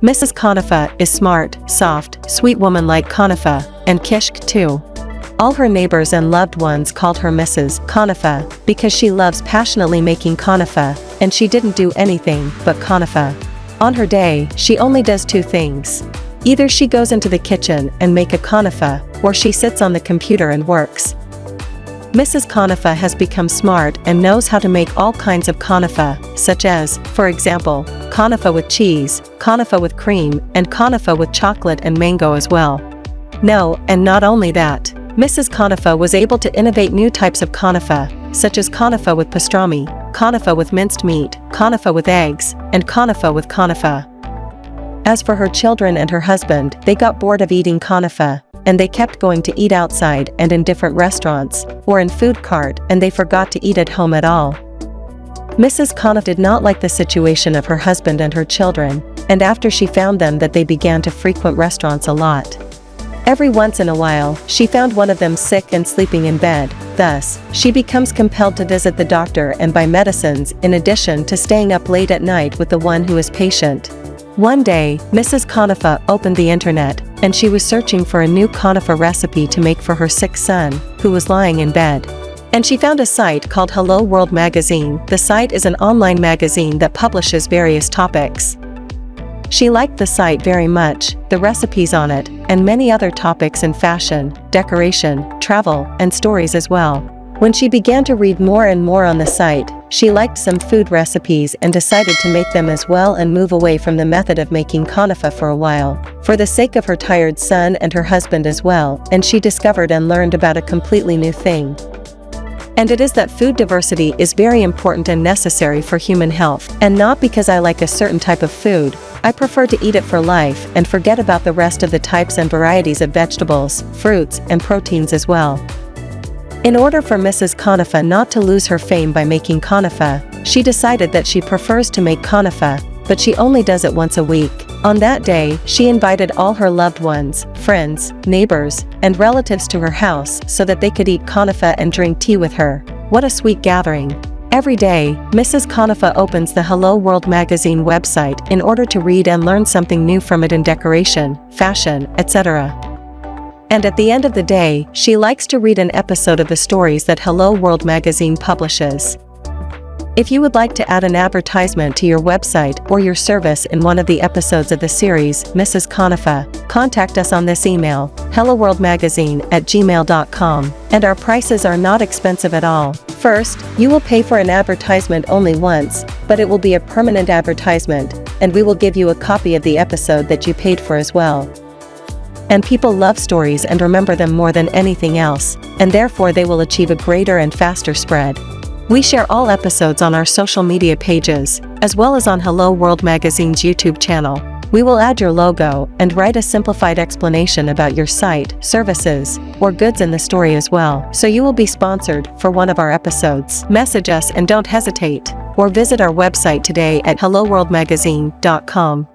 Mrs. Knafeh is smart, soft, sweet woman like Knafeh, and kishk too. All her neighbors and loved ones called her Mrs. Knafeh because she loves passionately making knafeh, and she didn't do anything but knafeh. On her day, she only does two things. Either she goes into the kitchen and make a knafeh, or she sits on the computer and works. Mrs. Knafeh has become smart and knows how to make all kinds of knafeh, such as, for example, knafeh with cheese, knafeh with cream, and knafeh with chocolate and mango as well. No, and not only that, Mrs. Knafeh was able to innovate new types of knafeh, such as knafeh with pastrami, knafeh with minced meat, knafeh with eggs, and knafeh with knafeh. As for her children and her husband, they got bored of eating knafeh, and they kept going to eat outside and in different restaurants, or in food cart, and they forgot to eat at home at all. Mrs. Knafeh did not like the situation of her husband and her children, and after she found them that they began to frequent restaurants a lot. Every once in a while, she found one of them sick and sleeping in bed, thus, she becomes compelled to visit the doctor and buy medicines in addition to staying up late at night with the one who is patient. One day, Mrs. Knafeh opened the internet, and she was searching for a new knafeh recipe to make for her sick son, who was lying in bed. And she found a site called Hello World Magazine. The site is an online magazine that publishes various topics. She liked the site very much, the recipes on it, and many other topics in fashion, decoration, travel, and stories as well. When she began to read more and more on the site, she liked some food recipes and decided to make them as well and move away from the method of making knafeh for a while, for the sake of her tired son and her husband as well, and she discovered and learned about a completely new thing. And it is that food diversity is very important and necessary for human health, and not because I like a certain type of food, I prefer to eat it for life and forget about the rest of the types and varieties of vegetables, fruits, and proteins as well. In order for Mrs. Knafeh not to lose her fame by making knafeh, she decided that she prefers to make knafeh, but she only does it once a week. On that day, she invited all her loved ones, friends, neighbors, and relatives to her house so that they could eat knafeh and drink tea with her. What a sweet gathering. Every day, Mrs. Knafeh opens the Hello World magazine website in order to read and learn something new from it in decoration, fashion, etc. And at the end of the day, she likes to read an episode of the stories that Hello World magazine publishes. If you would like to add an advertisement to your website or your service in one of the episodes of the series, Mrs. Knafeh, contact us on this email, helloworldmagazine@gmail.com, and our prices are not expensive at all. First, you will pay for an advertisement only once, but it will be a permanent advertisement, and we will give you a copy of the episode that you paid for as well. And people love stories and remember them more than anything else, and therefore they will achieve a greater and faster spread. We share all episodes on our social media pages, as well as on Hello World Magazine's YouTube channel. We will add your logo and write a simplified explanation about your site, services, or goods in the story as well, so you will be sponsored for one of our episodes. Message us and don't hesitate, or visit our website today at helloworldmagazine.com.